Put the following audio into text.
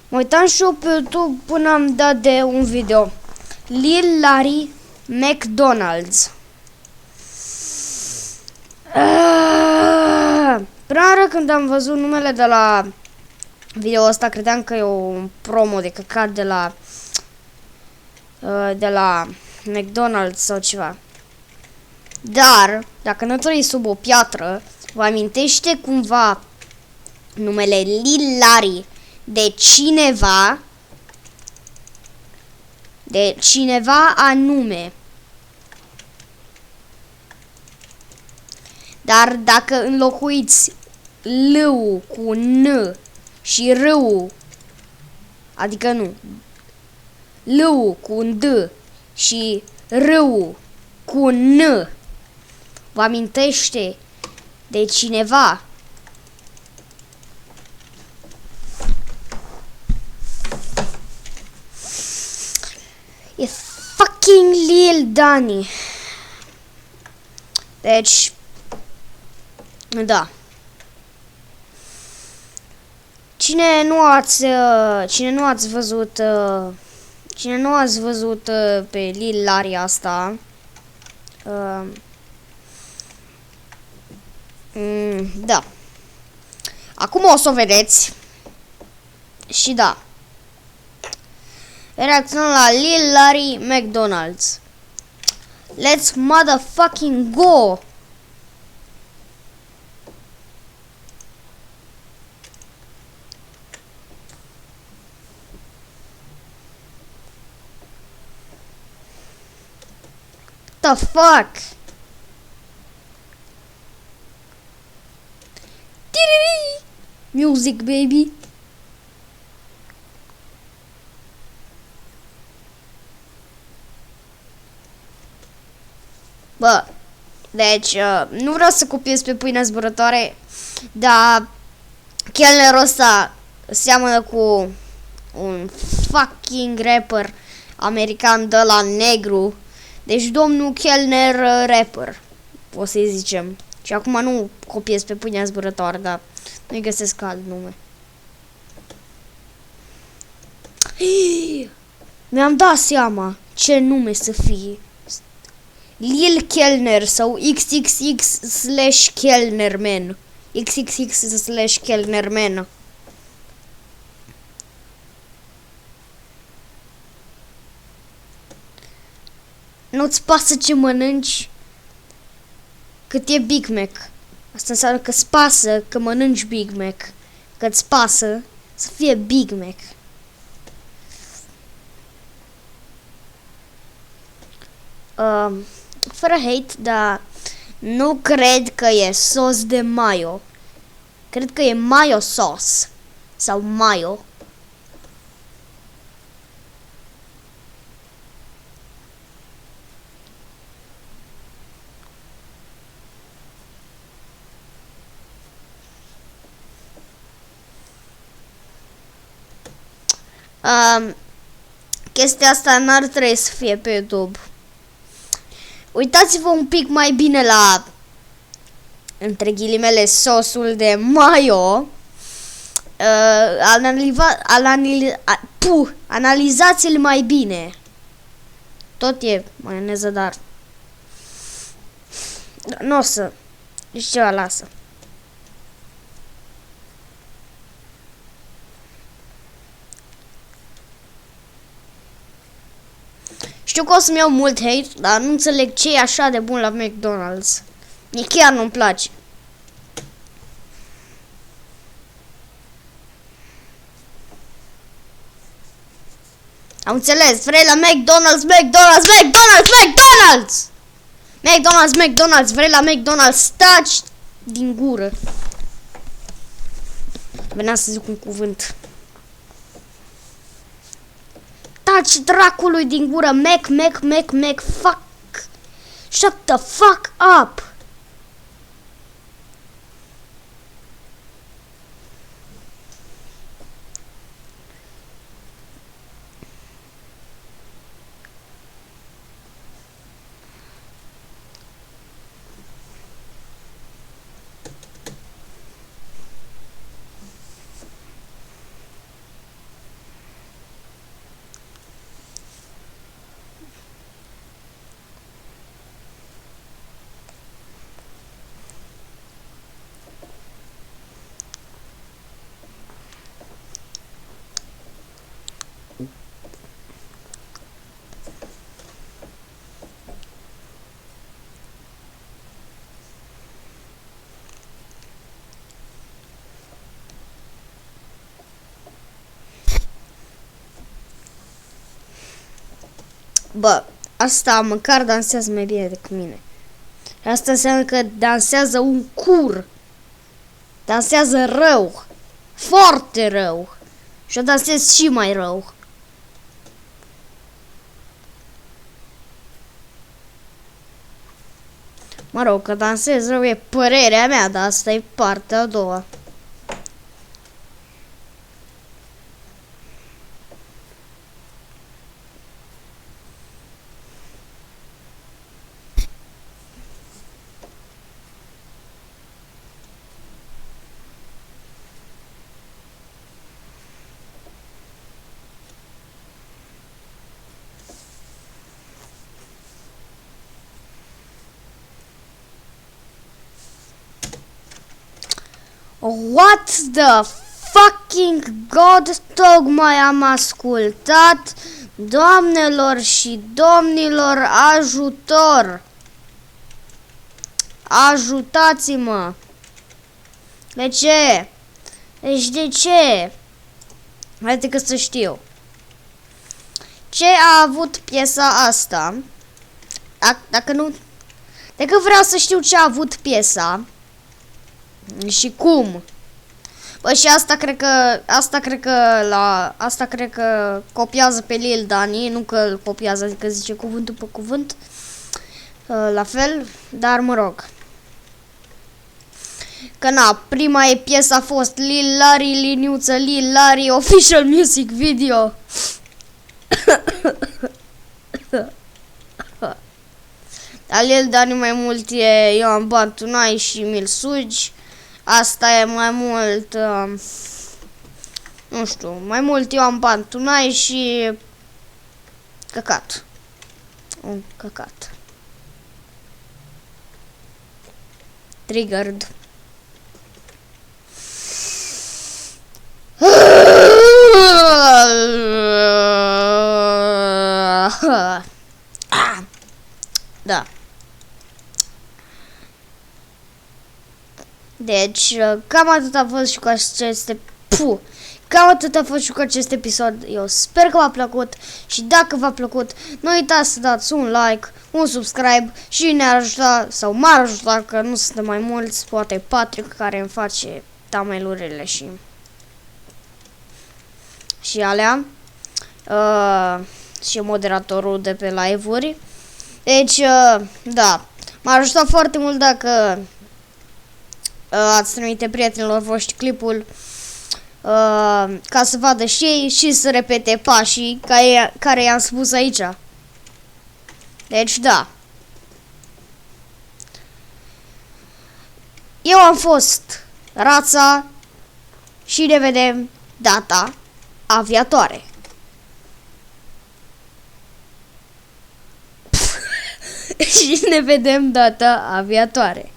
Mă uitam și eu pe YouTube până am dat de un video. Lil Larry McDonald's. Prima oară când am văzut numele de la video ăsta, credeam că e un promo de căcat de la McDonald's sau ceva. Dar, dacă nu trăiți sub o piatră, vă amintește cumva numele Lil Larry de cineva anume. Dar dacă înlocuiți L-ul cu N și R-ul, adică nu, L-ul cu un D și R-ul cu un N, vă amintește de cineva? E fucking Lil Dani. Deci, da. Cine nu ați văzut pe Lil Larry asta, da. Acum o să o vedeți. Și da. Reacționăm la Lil Larry McDonald's. Let's motherfucking go! The fuck? Music, baby. Bă, deci, nu vreau să copiez pe pâinea zburătoare, dar chelnerul ăsta seamănă cu un fucking rapper american de la negru. Deci domnul chelner rapper, o să-i zicem. Și acum nu copiez pe pâinea zburătoare, dar nu-i găsesc alt nume. Mi-am dat seama ce nume să fie. Lil Kellner sau XXX/Kellnerman. XXX/Kellnerman. Nu-ți pasă ce mănânci cât e Big Mac. Asta înseamnă că îți pasă că mănânci Big Mac. Că îți pasă să fie Big Mac. Fără hate, dar nu cred că e sos de mayo. Cred că e mayo sauce. Sau mayo. Chestia asta n-ar trebui să fie pe YouTube. Uitați-vă un pic mai bine la, între ghilimele, sosul de mayo. Analizați-l mai bine. Tot e maioneză, dar nu o să. Deci ceva, lasă. Știu că o să-mi iau mult hate, dar nu înțeleg ce e așa de bun la McDonald's. Mie chiar nu-mi place. Am înțeles, vrei la McDonald's, vrei la McDonald's, taci din gură. Venea să zic un cuvânt. Taci dracului din gură, Mac, fuck. Shut the fuck up. Bă, asta măcar dansează mai bine decât mine. Asta înseamnă că dansează un cur. Dansează rău. Foarte rău. Și o dansez și mai rău. Mă rog, că dansez rău e părerea mea, dar asta e partea a doua. What the fucking god, tocmai am ascultat. Doamnelor și domnilor, ajutor! Ajutați-mă! De ce? Deci de ce? Haide că să știu. Ce a avut piesa asta? Dacă nu... Dacă vreau să știu ce a avut piesa și cum. Bă, și asta cred că copiază pe Lil Dani, nu că îl copiază, adică zice cuvântul pe cuvânt. La fel, dar mă rog. Că na, prima piesă a fost Lil Larry, liniuță Lil Larry Official Music Video. Dar Lil Dani mai mult e Eu am bani, tu n-ai și mi-l sugi. Asta e mai mult, nu știu, mai mult Eu am bani, tu n-ai și căcat. Un căcat. Triggered. Da. Deci, cam atât a fost și cu acest episod. Eu sper că v-a plăcut și dacă v-a plăcut, nu uitați să dați un like, un subscribe și ne-ar ajuta, sau m-ar ajuta, că nu suntem mai mulți, poate Patrick care îmi face thumbnail-urile și alea. Și moderatorul de pe live-uri. Deci, da, m-ar ajuta foarte mult dacă ați trimite prietenilor voștri clipul ca să vadă și ei și să repete pașii care i-am spus aici. Deci, da. Eu am fost Rața și ne vedem data viitoare. Și ne vedem data viitoare.